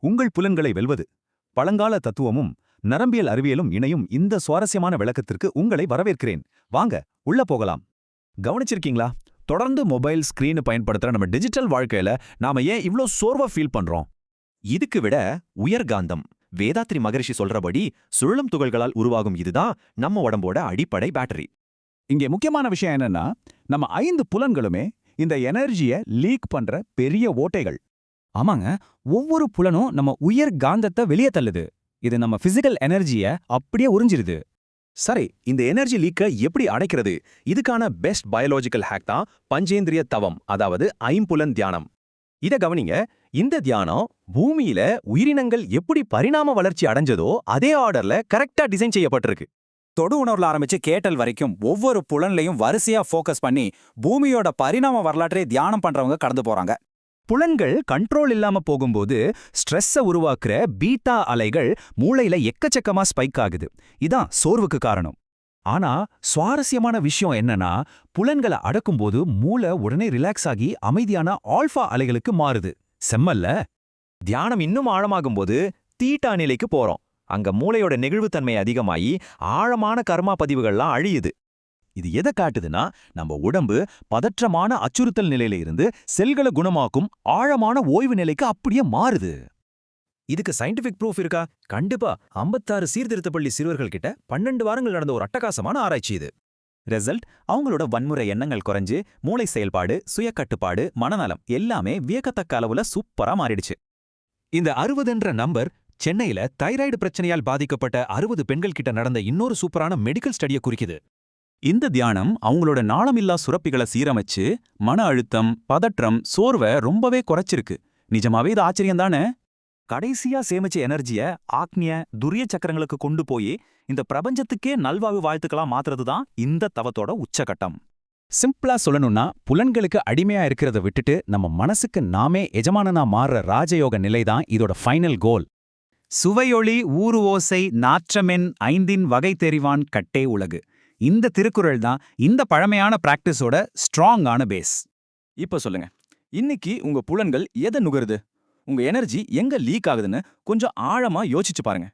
உங்கள் புலன்களை வெல்வது. பழங்கால தத்துவமும் நரம்பியல் அறிவியலும் இணையும் இந்த சுவாரஸ்யமான விளக்கத்திற்கு உங்களை வரவேற்கிறேன். வாங்க உள்ள போகலாம். கவனிச்சிருக்கீங்களா? தொடர்ந்து மொபைல் ஸ்கிரீன் பயன்படுத்துற நம்ம டிஜிட்டல் வாழ்க்கையில நாம ஏன் இவ்ளோ சோர்வா ஃபீல் பண்றோம்? இதுக்கு விட உயர்காந்தம். வேதாத்ரி மகரிஷி சொல்றபடி சுழலும் துகள்களால் உருவாகும் இதுதான் நம்ம உடம்போட அடிப்படை பேட்டரி. இங்கே முக்கியமான விஷயம் என்னன்னா, நம்ம 5 புலன்களுமே இந்த எனர்ஜியை லீக் பண்ற பெரிய ஓட்டைகள். ஆமாங்க, ஒவ்வொரு புலனும் நம்ம உயர் காந்தத்தை வெளியே தள்ளுது. இது நம்ம பிசிக்கல் எனர்ஜியை அப்படியே உறிஞ்சிருது. சரி, இந்த எனர்ஜி லீக்க எப்படி அடைக்கிறது? இதுக்கான பெஸ்ட் பயாலஜிக்கல் ஹேக் தான் பஞ்சேந்திரிய தவம், அதாவது ஐம்புலன் தியானம். இத கவனிங்க. இந்த தியானம் பூமியில உயிரினங்கள் எப்படி பரிணாம வளர்ச்சி அடைஞ்சதோ அதே ஆர்டர்ல கரெக்டா டிசைன் செய்யப்பட்டிருக்கு. தொடு உணர்வுல ஆரம்பிச்சு கேட்டல் வரைக்கும் ஒவ்வொரு புலன்லையும் வரிசையா ஃபோக்கஸ் பண்ணி பூமியோட பரிணாம வரலாற்றை தியானம் பண்றவங்க கடந்து போறாங்க. புலன்கள் கண்ட்ரோல் இல்லாம போகும்போது ஸ்ட்ரெஸ்ஸை உருவாக்குற பீட்டா அலைகள் மூளையில எக்கச்சக்கமா ஸ்பைக் ஆகுது. இதான் சோர்வுக்கு காரணம். ஆனா சுவாரஸ்யமான விஷயம் என்னன்னா, புலன்களை அடக்கும்போது மூளை உடனே ரிலாக்ஸ் ஆகி அமைதியான ஆல்ஃபா அலைகளுக்கு மாறுது. செம்மல்ல? தியானம் இன்னும் ஆழமாகும்போது தீட்டா நிலைக்கு போறோம். அங்க மூளையோட நெகிழ்வுத்தன்மை அதிகமாயி ஆழமான கர்மா பதிவுகள்லாம் அழியுது. இது எதை காட்டுதுன்னா, நம்ம உடம்பு பதற்றமான அச்சுறுத்தல் நிலையில இருந்து செல்களை குணமாக்கும் ஆழமான ஓய்வு நிலைக்கு அப்படியே மாறுது. இதுக்கு சயின்டிபிக் ப்ரூஃப் இருக்கா? கண்டிப்பா. 56 சீர்திருத்த பள்ளி சிறுவர்கள் கிட்ட 12 வாரங்கள் நடந்த ஒரு அட்டகாசமான ஆராய்ச்சி இது. ரிசல்ட், அவங்களோட வன்முறை எண்ணங்கள் குறைஞ்சு மூளை செயல்பாடு, சுய கட்டுப்பாடு, மனநலம் எல்லாமே வியக்கத்தக்க அளவுல சூப்பரா மாறிடுச்சு. இந்த 60என்ற நம்பர் சென்னையில தைராய்டு பிரச்சனையால் பாதிக்கப்பட்ட 60 பெண்கள் கிட்ட நடந்த இன்னொரு சூப்பரான மெடிக்கல் ஸ்டடியை குறிக்குது. இந்த தியானம் அவங்களோட நாளமில்லா சுரப்பிகளை சீரமைச்சு மன அழுத்தம், பதற்றம், சோர்வை ரொம்பவே குறைச்சிருக்கு. நிஜமாவே இது ஆச்சரியம் தானே? கடைசியா சேமிச்ச எனர்ஜிய ஆக்னிய துரிய சக்கரங்களுக்கு கொண்டு போய் இந்த பிரபஞ்சத்துக்கே நல்வாழ்வு வாழ்த்துக்களா மாத்துறது தான் இந்த தவத்தோட உச்சகட்டம். சிம்பிளா சொல்லணும்னா, புலன்களுக்கு அடிமையா இருக்கிறத விட்டுட்டு நம்ம மனசுக்கு நாமே எஜமானனா மாறுற ராஜயோக நிலைதான் இதோட ஃபைனல் கோல். சுவையொளி ஊறு ஓசை நாற்றமென் ஐந்தின் வகை தெரிவான் கட்டே உலகு. இந்த திருக்குறள் தான் இந்த பழமையான பிராக்டிஸோட ஸ்ட்ராங்கான பேஸ். இப்ப சொல்லுங்க, இன்னைக்கு உங்க புலன்கள் எதை நுகருது? உங்க எனர்ஜி எங்க லீக் ஆகுதுன்னு கொஞ்சம் ஆழமா யோசிச்சு பாருங்க.